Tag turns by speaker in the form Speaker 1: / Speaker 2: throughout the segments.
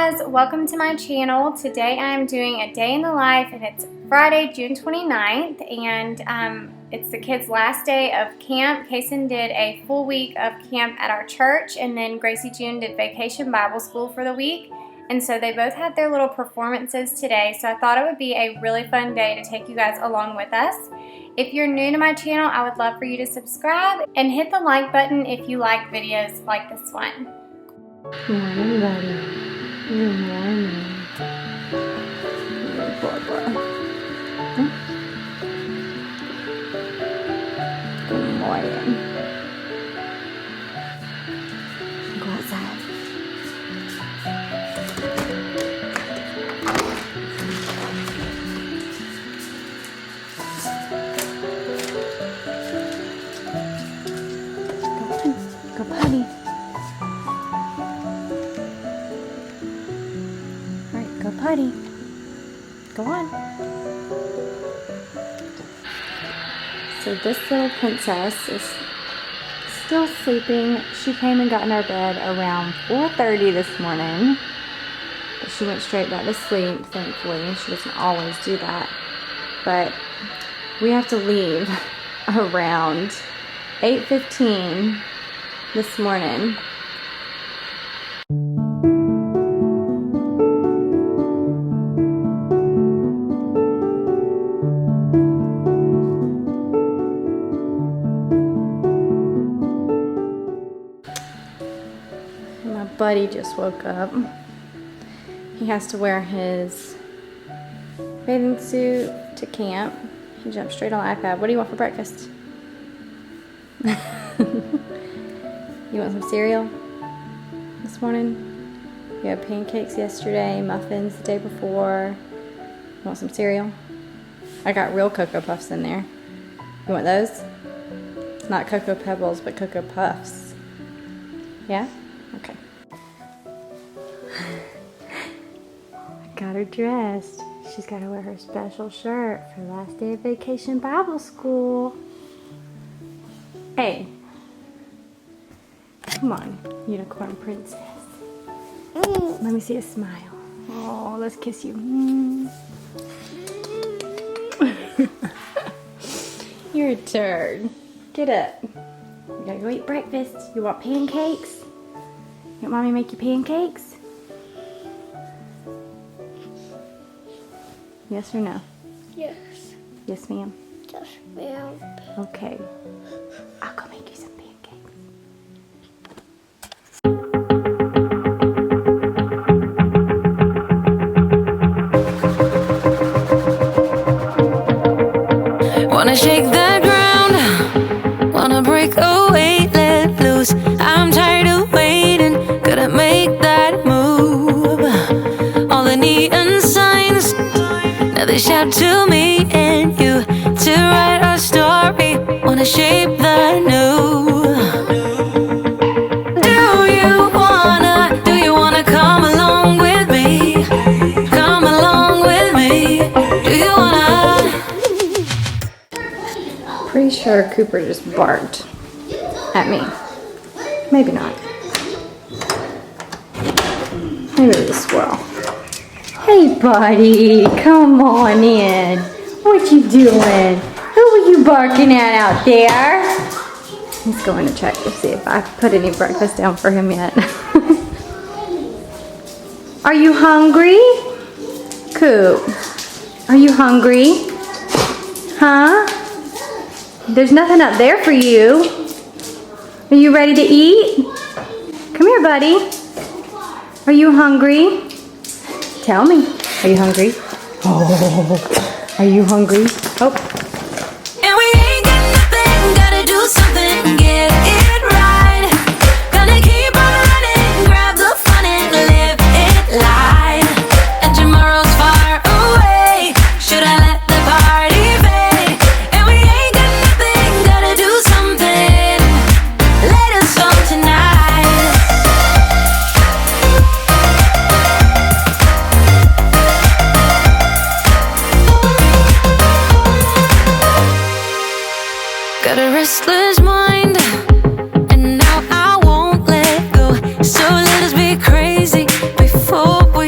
Speaker 1: guys, welcome to my channel. Today I'm doing a day in the life and it's Friday, June 29th, and it's the kids' last day of camp. Kason did a full week of camp at our church, and then Gracie June did vacation Bible school for the week, and so they both had their little performances today, so I thought it would be a really fun day to take you guys along with us. If you're new to my channel, I would love for you to subscribe and hit the like button if you like videos like this one.
Speaker 2: Good morning, buddy. Good morning. Good boy. Good morning. Go outside. Go potty. Go potty. Go on. So this little princess is still sleeping. She came and got in our bed around 4:30 this morning. But she went straight back to sleep, thankfully. She doesn't always do that. But we have to leave around 8:15 this morning. My buddy just woke up. He has to wear his bathing suit to camp. He jumped straight on the iPad. What do you want for breakfast? You want some cereal this morning? You had pancakes yesterday, muffins the day before. You want some cereal? I got real Cocoa Puffs in there. You want those? Not Cocoa Pebbles, but Cocoa Puffs. Yeah? Okay. I got her dressed. She's got to wear her special shirt for last day of vacation Bible school. Hey. Come on, unicorn princess. Let me see a smile. Oh, let's kiss you. You're a turd. Get up. We gotta go eat breakfast. You want pancakes? You want mommy to make you pancakes? Yes or no?
Speaker 3: Yes.
Speaker 2: Yes, ma'am.
Speaker 3: Yes, ma'am.
Speaker 2: Okay. I'll go make you some pancakes.
Speaker 4: Wanna shake the ground, wanna break away, let loose. I'm tired of waiting, gotta make that move. All the neon signs, now they shout to me and you to write our story. Wanna shape the new. Do you wanna come along with me? Come along with me. Do you wanna?
Speaker 2: Pretty sure Cooper just barked at me. Maybe not. Maybe it was a squirrel. Hey buddy, come on in. What you doing? Who were you barking at out there? He's going to check to see if I put any breakfast down for him yet. Are you hungry? Coop, are you hungry? Huh? There's nothing up there for you. Are you ready to eat? Come here, buddy. Are you hungry? Tell me. Are you hungry? Oh, are you hungry? Oh.
Speaker 4: And we ain't got nothing, gotta do something, get it right. Gonna keep on running, grab the fun and live it light. And tomorrow's far away, should I let the party fade? And we ain't got nothing, gotta do something, let us all tonight. Got a restless mind, and now I won't let go. So let us be crazy before we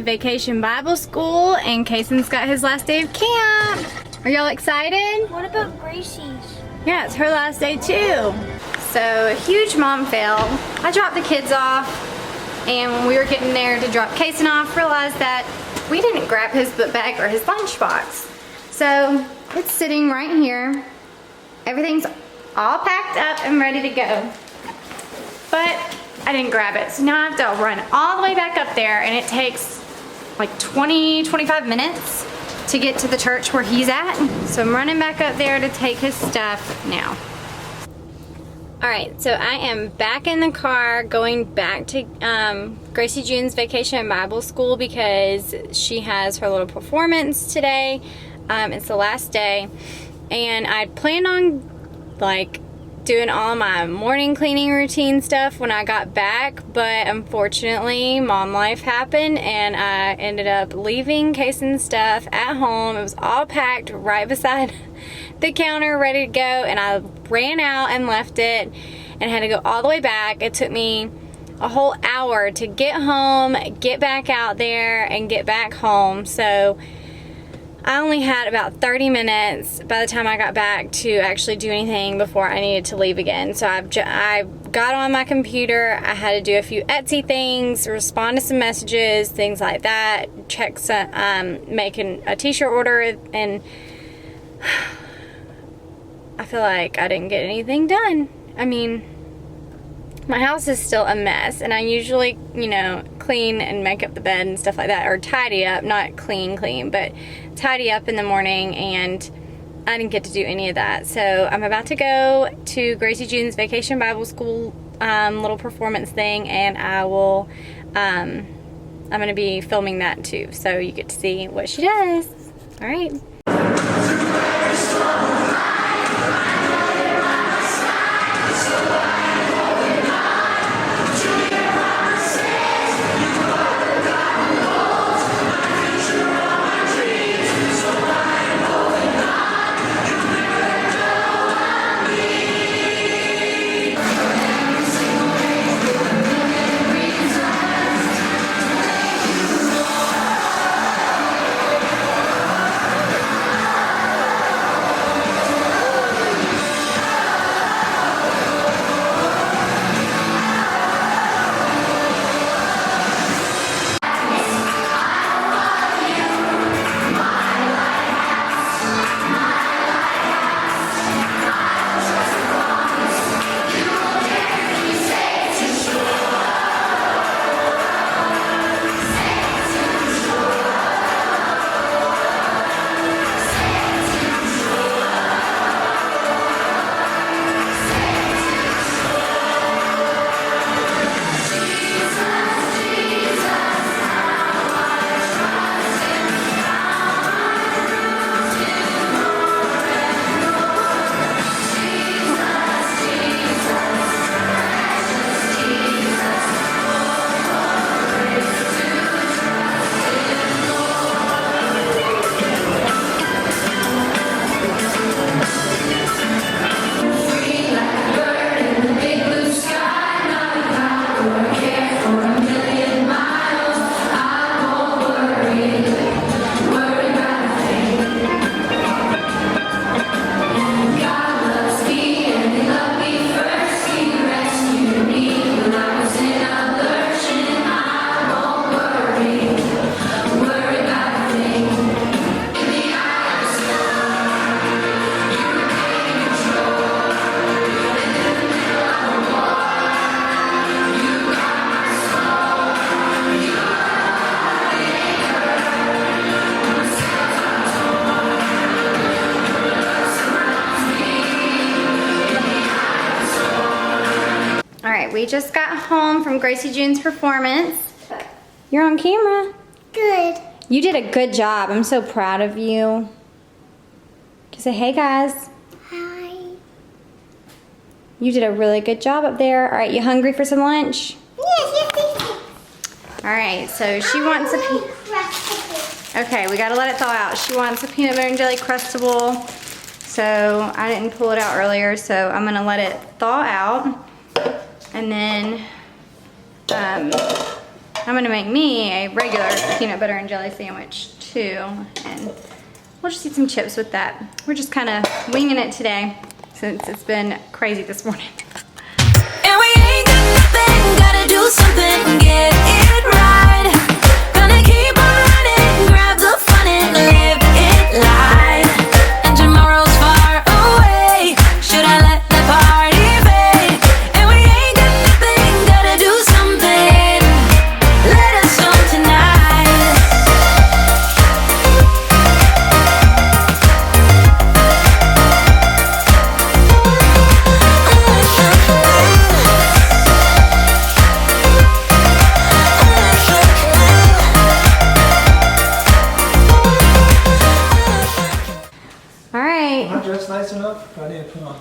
Speaker 1: Vacation Bible School, and Kaysen's got his last day of camp. Are y'all excited?
Speaker 3: What about Gracie's?
Speaker 1: Yeah, it's her last day too. So, a huge mom fail. I dropped the kids off, and when we were getting there to drop Kaysen off, realized that we didn't grab his book bag or his lunchbox. So, it's sitting right here. Everything's all packed up and ready to go. But I didn't grab it. So now I have to run all the way back up there, and it takes like 20-25 minutes to get to the church where he's at. So I'm running back up there to take his stuff now. All right, so I am back in the car going back to Gracie June's Vacation Bible School because she has her little performance today. It's the last day, and I'd planned on like doing all my morning cleaning routine stuff when I got back, but unfortunately mom life happened and I ended up leaving Kaysen's stuff at home. It was all packed right beside the counter ready to go, and I ran out and left it and had to go all the way back. It took me a whole hour to get home, get back out there, and get back home. So I only had about 30 minutes by the time I got back to actually do anything before I needed to leave again. So I got on my computer. I had to do a few Etsy things, respond to some messages, things like that, check some, making a t-shirt order, and I feel like I didn't get anything done. I mean, my house is still a mess, and I usually, you know, clean and make up the bed and stuff like that, or tidy up, not clean, but tidy up in the morning, and I didn't get to do any of that. So I'm about to go to Gracie June's Vacation Bible School little performance thing, and I will, I'm going to be filming that too, so you get to see what she does. All right. We just got home from Gracie June's performance. You're on camera.
Speaker 3: Good.
Speaker 1: You did a good job. I'm so proud of you. Say hey guys.
Speaker 3: Hi.
Speaker 1: You did a really good job up there. All right, you hungry for some lunch?
Speaker 3: Yes.
Speaker 1: All right, so she wants a Okay, we gotta let it thaw out. She wants a peanut butter and jelly Crustable. So I didn't pull it out earlier, so I'm gonna let it thaw out. And then I'm I'm gonna make me a regular peanut butter and jelly sandwich too, and we'll just eat some chips with that. We're just kind of winging it today since it's been crazy this morning.
Speaker 4: And we ain't got nothing, gotta do something, get it right. Gonna keep on running, grab the fun and live it light. And tomorrow's far away, should I let the party fade? And we ain't got nothing, gotta do something, let us know tonight.
Speaker 1: All right.
Speaker 5: Am I dressed nice enough? I need to put on.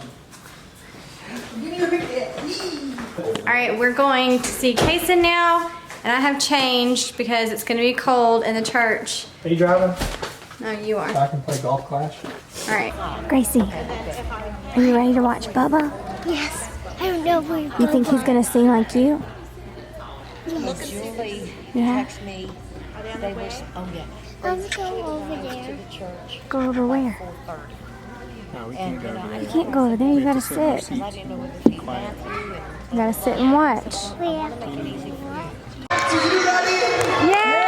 Speaker 1: All right, we're going to see Kason now, and I have changed because it's going to be cold in the church.
Speaker 5: Are you driving?
Speaker 1: No, you are.
Speaker 5: So I can play golf clash.
Speaker 1: All right.
Speaker 2: Gracie, are you ready to watch Bubba?
Speaker 3: Yes. I don't know where.
Speaker 2: You think he's gonna sing like you?
Speaker 6: Julie
Speaker 2: Yeah.
Speaker 6: texted me. They was, oh yeah,
Speaker 3: Let's go over there.
Speaker 6: the church
Speaker 2: Go over where?
Speaker 6: 4:30.
Speaker 5: No, we
Speaker 6: And then I
Speaker 2: You can't go over there. You gotta sit.
Speaker 6: I didn't know whether she had to.
Speaker 2: You gotta sit and watch.
Speaker 3: Where?
Speaker 6: Make it easy for you.
Speaker 2: Yeah.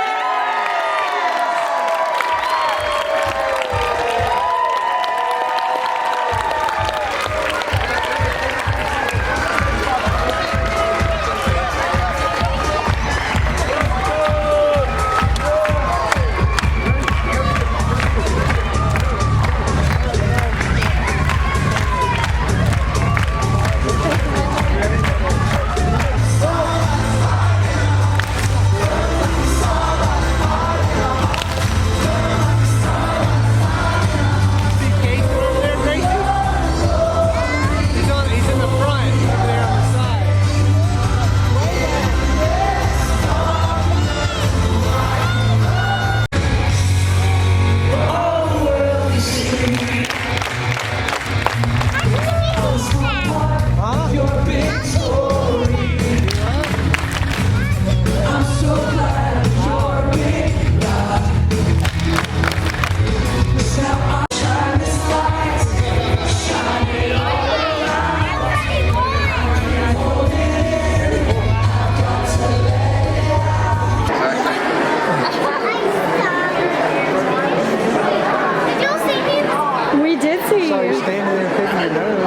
Speaker 2: We did see
Speaker 5: So you're
Speaker 2: you.
Speaker 5: standing there picking your nose.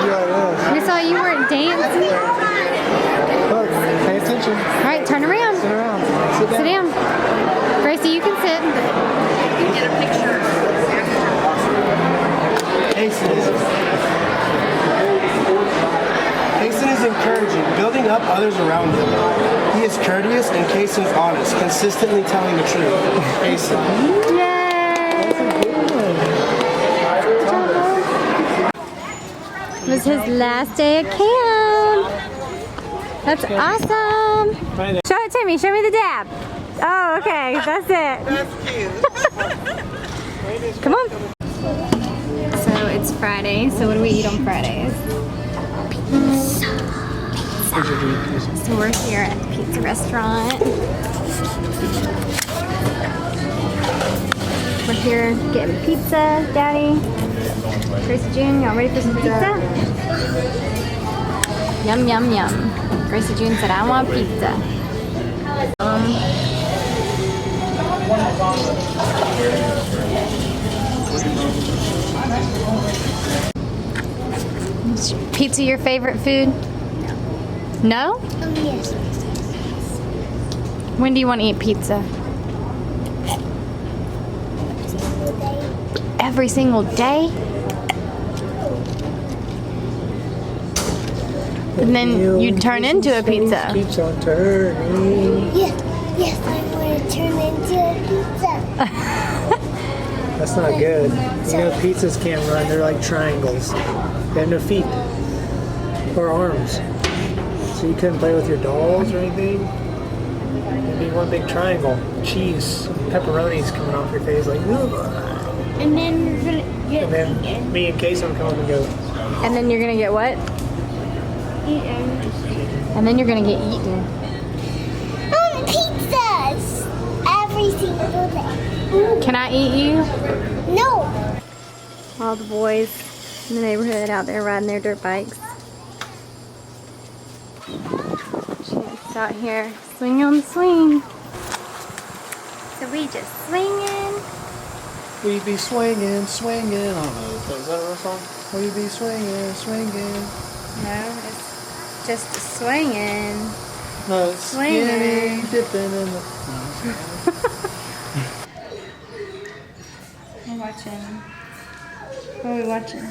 Speaker 5: You like this.
Speaker 2: We saw you weren't dancing.
Speaker 5: Look, pay attention.
Speaker 2: All right, turn around.
Speaker 5: Sit around. Sit down.
Speaker 2: Sit down. Gracie, you can sit.
Speaker 7: Kason is encouraging, building up others around him. He is courteous and Kason is honest, consistently telling the truth. Kason.
Speaker 2: Yay! It was his last day at camp. That's awesome. Show it to me. Show me the dab. Oh, okay. That's it.
Speaker 7: That's cute.
Speaker 2: Come on.
Speaker 1: So it's Friday. So what do we eat on Fridays? So we're here at the pizza restaurant. We're here getting pizza, Daddy. Gracie June, y'all ready for some pizza? Yum, yum, yum. Gracie June said, I want pizza. Is pizza your favorite food? No?
Speaker 3: Yes.
Speaker 1: When do you want to eat pizza? Every single day? And then you turn into a pizza.
Speaker 5: Keeps on turning.
Speaker 3: Yes, I want to turn into a pizza.
Speaker 5: That's not good. You know, pizzas can't run. They're like triangles. They have no feet or arms. So you couldn't play with your dolls or anything. It'd be one big triangle. Cheese, pepperonis coming off your face like. Ugh.
Speaker 3: And then you're gonna get
Speaker 5: And then me and Kason would come up and go.
Speaker 1: And then you're gonna get what?
Speaker 3: eaten.
Speaker 1: And then you're gonna get eaten.
Speaker 3: Gracie, go there.
Speaker 2: Can I eat you?
Speaker 3: No.
Speaker 2: All the boys in the neighborhood out there riding their dirt bikes. She's out here swinging on the swing. So we just swinging.
Speaker 5: We be swinging, swinging. I don't know. Is that a song? We be swinging, swinging.
Speaker 2: No, it's just swinging.
Speaker 5: No, it's
Speaker 2: Swinging.
Speaker 5: skinny dipping in the.
Speaker 2: We're watching. What are we watching?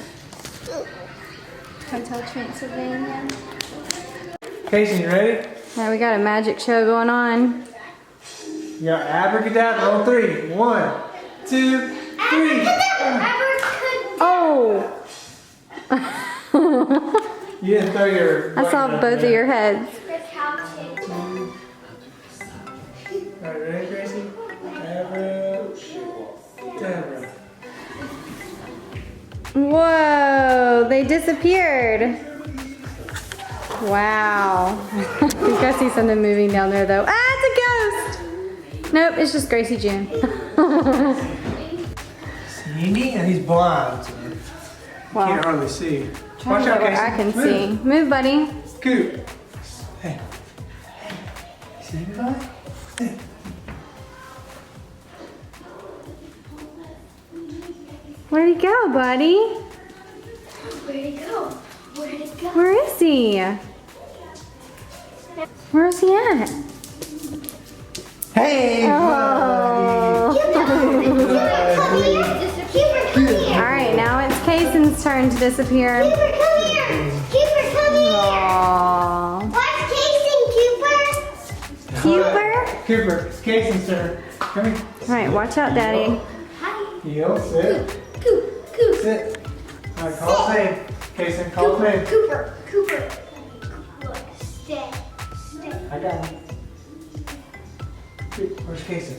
Speaker 2: Hotel Transylvania.
Speaker 5: Casey, you ready?
Speaker 2: Now we got a magic show going on.
Speaker 5: You got abracadabra on 3. 1, 2, 3.
Speaker 2: Oh!
Speaker 5: You didn't throw your.
Speaker 2: I saw both of your heads.
Speaker 5: Alright, ready, Gracie? Abracadabra.
Speaker 2: Whoa! They disappeared. Wow. I think I see something moving down there though. Ah, it's a ghost! Nope, it's just Gracie June.
Speaker 5: Sneaky, and he's blind. So
Speaker 2: Wow.
Speaker 5: can't hardly see.
Speaker 2: Trying to
Speaker 5: Watch out,
Speaker 2: get where
Speaker 5: Casey.
Speaker 2: I can
Speaker 5: Move.
Speaker 2: see. Move, buddy.
Speaker 5: Scoot. Hey. See anybody? Hey.
Speaker 2: Where'd he go, buddy?
Speaker 3: Where'd it go? Where'd it go?
Speaker 2: Where is he? Where's he at?
Speaker 5: Hey,
Speaker 2: Oh.
Speaker 3: Come here. Keeper, come here.
Speaker 2: Alright, now it's Kaysen's turn to disappear.
Speaker 3: Keeper, come here. Keeper, come here.
Speaker 2: Aww.
Speaker 3: What's Casey, Cooper?
Speaker 2: Cooper?
Speaker 5: Cooper, it's Casey's turn. Come here.
Speaker 2: Alright, watch out, Daddy.
Speaker 3: Hi.
Speaker 5: Heel, sit.
Speaker 3: Coop.
Speaker 5: Sit. Alright, call his name. Casey, call his name.
Speaker 3: Cooper. Look, stay.
Speaker 5: I got him. Where's Casey?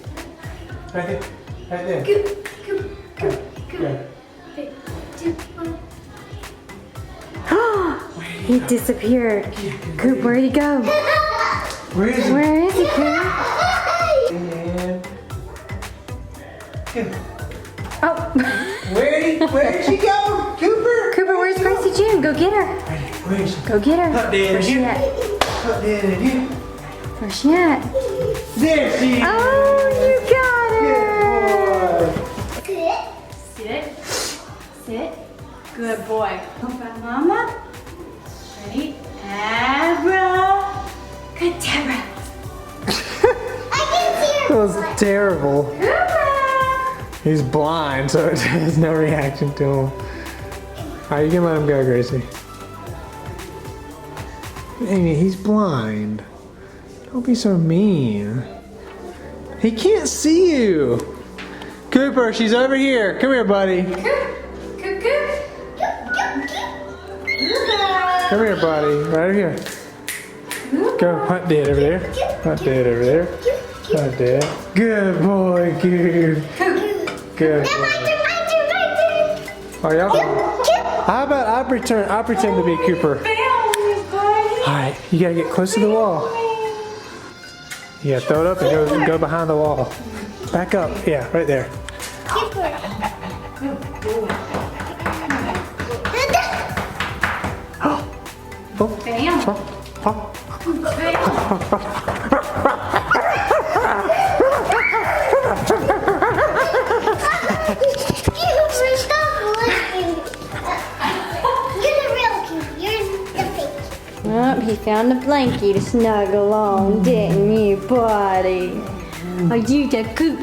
Speaker 5: Right there. Right there.
Speaker 3: Coop.
Speaker 5: Good.
Speaker 3: 3, 2, 1.
Speaker 2: He disappeared. Coop, where'd he go?
Speaker 5: Where is he?
Speaker 2: Where is he, Coop?
Speaker 5: And good.
Speaker 2: Oh.
Speaker 5: Where'd she go? Cooper?
Speaker 2: Cooper, where's Gracie June? Go get her.
Speaker 5: Where is she?
Speaker 2: Go get her.
Speaker 5: Put that
Speaker 2: Where's
Speaker 5: in
Speaker 2: she
Speaker 5: here.
Speaker 2: at?
Speaker 5: Put that in here.
Speaker 2: Where's she at?
Speaker 5: There she is.
Speaker 2: Oh, you got her.
Speaker 3: Sit.
Speaker 2: Sit. Good boy. Come back, Mama. Ready? Abra. Cadabra.
Speaker 3: I can see
Speaker 5: That
Speaker 3: her.
Speaker 5: was terrible.
Speaker 2: Cooper.
Speaker 5: He's blind, so there's no reaction to him. Alright, you can let him go, Gracie. Amy, he's blind. Don't be so mean. He can't see you. Cooper, she's over here. Come here, buddy. Come here, buddy. Right over here. Go, hunt dead over there. Hunt dead over there. Hunt dead. Good boy, Coop. Good boy. Oh, y'all. How about I pretend to be Cooper? Alright, you gotta get close to the wall. Yeah, throw it up and go behind the wall. Back up. Yeah, right there. Oh.
Speaker 2: Bam. Oh, he found a blankie to snuggle on, didn't you, buddy? Oh, you just coop.